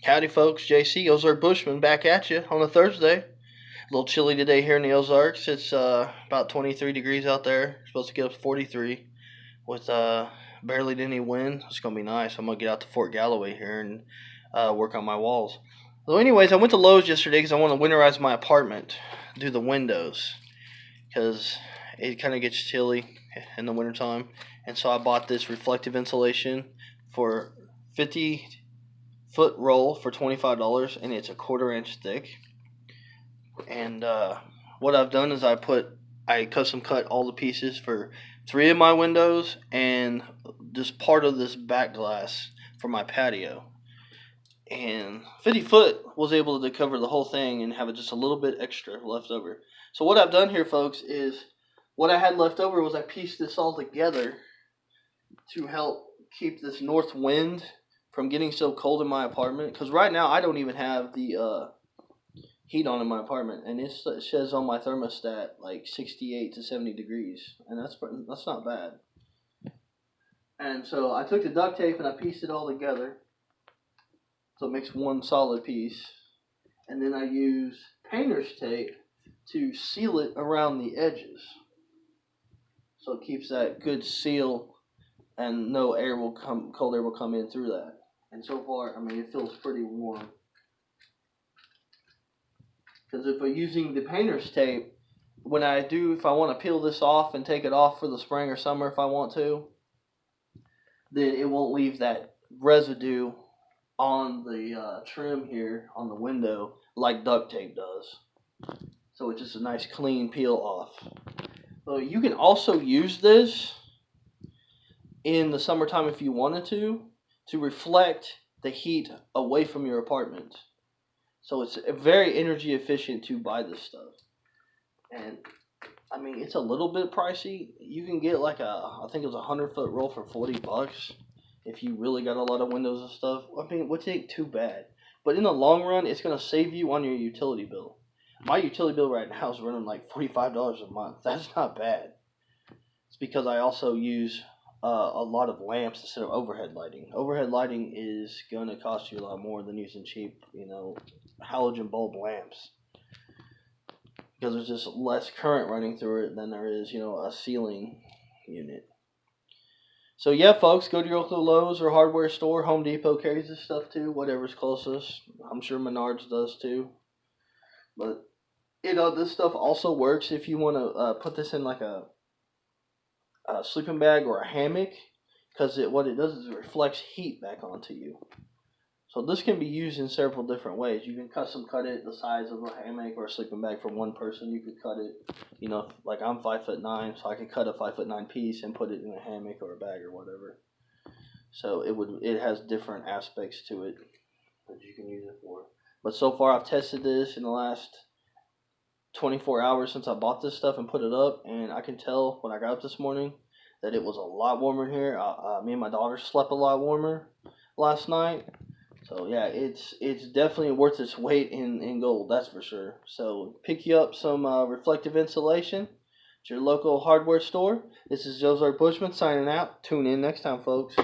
Howdy, folks. JC, Ozark Bushman, back at you on a Thursday. A little chilly today here in the Ozarks. It's about 23 degrees out there. Supposed to get up to 43 with barely any wind. It's going to be nice. I'm going to get out to Fort Galloway here and work on my walls. So anyways, I went to Lowe's yesterday because I want to winterize my apartment, do the windows, because it kind of gets chilly in the wintertime. And so I bought this reflective insulation for 50-foot roll for $25, and it's a 1/4 inch thick. And what I've done is I custom cut all the pieces for 3 of my windows and just part of this back glass for my patio. And 50 foot was able to cover the whole thing and have just a little bit extra left over. So what I've done here, folks, is what I had left over was I pieced this all together to help keep this north wind from getting so cold in my apartment. Because right now I don't even have the heat on in my apartment, and it says on my thermostat like 68 to 70 degrees, and that's not bad. And so I took the duct tape and I pieced it all together so it makes one solid piece, and then I use painter's tape to seal it around the edges so it keeps that good seal and no cold air will come in through that. And so far, I mean, it feels pretty warm. Because if I'm using the painter's tape, if I want to peel this off and take it off for the spring or summer if I want to, then it won't leave that residue on the trim here on the window like duct tape does. So it's just a nice clean peel off. So you can also use this in the summertime if you wanted to reflect the heat away from your apartment. So it's very energy efficient to buy this stuff. And I mean, it's a little bit pricey. You can get I think it was a 100-foot roll for $40 if you really got a lot of windows and stuff. I mean, which ain't too bad. But in the long run, it's going to save you on your utility bill. My utility bill right now is running like $45 a month. That's not bad. It's because I also use a lot of lamps instead of overhead lighting. Overhead lighting is going to cost you a lot more than using cheap, halogen bulb lamps. Because there's just less current running through it than there is, a ceiling unit. So yeah, folks, go to your local Lowe's or hardware store. Home Depot carries this stuff too, whatever's closest. I'm sure Menards does too. But, this stuff also works if you want to put this in like a sleeping bag or a hammock, because what it does is it reflects heat back onto you. So this can be used in several different ways. You can custom cut it the size of a hammock or a sleeping bag for one person. You could cut it, like I'm 5'9", so I could cut a 5'9" piece and put it in a hammock or a bag or whatever. So it has different aspects to it that you can use it for. But so far I've tested this in the last 24 hours since I bought this stuff and put it up, and I can tell when I got up this morning that it was a lot warmer here. Me and my daughter slept a lot warmer last night. So yeah, it's definitely worth its weight in gold, that's for sure. So pick you up some reflective insulation at your local hardware store. This is Ozark Bushman signing out. Tune in next time, folks.